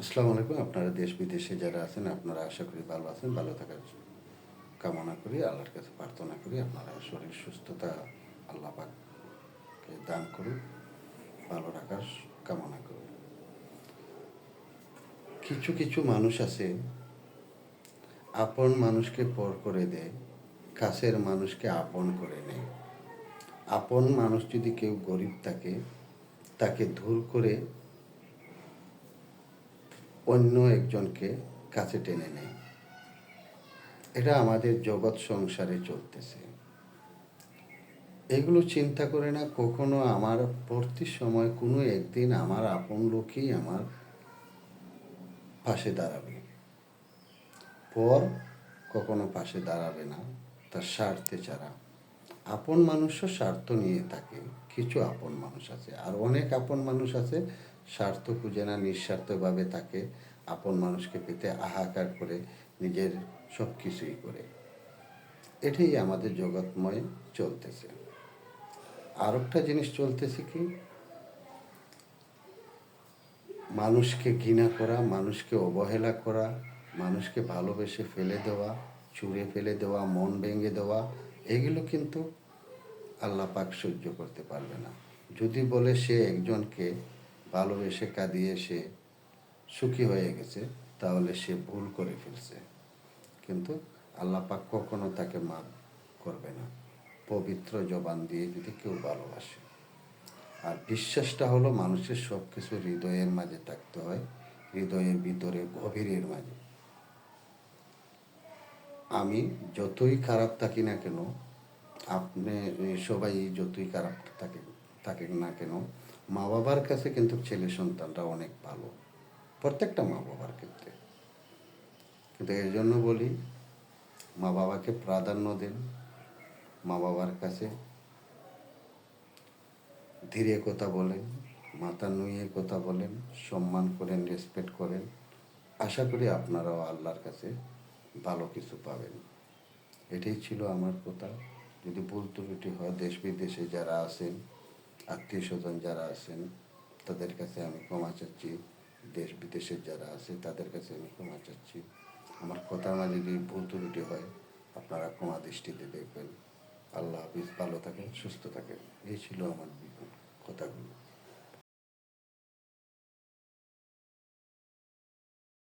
আসসালামু আলাইকুম। আপনারা দেশ বিদেশে যারা আছেন আপনারা আশা করি ভালো আছেন। ভালো থাকার কামনা করি, আল্লাহর কাছে প্রার্থনা করি আপনারা শরীর সুস্থতা আল্লাহ পাককে দান করুন, ভালো রাখার কামনা করি। কিছু কিছু মানুষ আছে আপন মানুষকে পর করে দেয়, কাছের মানুষকে আপন করে নেয়। আপন মানুষ যদি কেউ গরিব থাকে তাকে দূর করে অন্য একজনকে কাছে টেনে নেয়। এটা আমাদের জগৎ সংসারে চলতেছে। এগুলো চিন্তা করে না কখনো আমার পরবর্তী সময় কোনো একদিন আমার আপন লোকই আমার পাশে দাঁড়াবে, পর কখনো পাশে দাঁড়াবে না তার স্বার্থে ছাড়া। আপন মানুষও স্বার্থ নিয়ে থাকে। কিছু আপন মানুষ আছে, আর অনেক আপন মানুষ আছে স্বার্থ খুঁজে না, নিঃস্বার্থভাবে তাকে আপন মানুষকে পেতে হাহাকার করে নিজের সব কিছুই করে। এটাই আমাদের জগৎময় চলতেছে। আর একটা জিনিস চলতেছে কি, মানুষকে ঘৃণা করা, মানুষকে অবহেলা করা, মানুষকে ভালোবেসে ফেলে দেওয়া, ছুঁড়ে ফেলে দেওয়া, মন ভেঙে দেওয়া, এগুলো কিন্তু আল্লাহ পাক সহ্য করতে পারবে না। যদি বলে সে একজনকে ভালোবেসে কাঁদিয়ে সে সুখী হয়ে গেছে, তাহলে সে ভুল করে ফেলছে। কিন্তু আল্লাহ পাক কখনো তাকে মাফ করবে না পবিত্র জবান দিয়ে যদি কেউ ভালোবাসে। আর বিশ্বাসটা হলো মানুষের সব কিছু হৃদয়ের মাঝে থাকতে হয়, হৃদয়ের ভিতরে গভীরের মাঝে। আমি যতই খারাপ থাকি না কেন, আপনি সবাই যতই খারাপ থাকেন না কেন, মা বাবার কাছে কিন্তু ছেলে সন্তানরা অনেক ভালো, প্রত্যেকটা মা বাবার ক্ষেত্রে। কিন্তু এর জন্য বলি, মা বাবাকে প্রাধান্য দেন, মা বাবার কাছে ধীরে কথা বলেন, মাথা নুয়ে কথা বলেন, সম্মান করেন, রেসপেক্ট করেন। আশা করি আপনারাও আল্লাহর কাছে ভালো কিছু পাবেন। এটাই ছিল আমার কথা। যদি ভুল ত্রুটি হয়, দেশ বিদেশে যারা আছেন, আত্মীয় স্বজন যারা আছেন, তাদের কাছে আমি ক্ষমা চাচ্ছি। দেশ বিদেশের যারা আছে তাদের কাছে আমি ক্ষমা চাচ্ছি। আমার কথার মাঝে যদি ভুল ত্রুটি হয় আপনারা ক্ষমা দৃষ্টিতে দেখবেন। আল্লাহ হাফিজ, ভালো থাকেন, সুস্থ থাকেন। এই ছিল আমার কথাগুলো।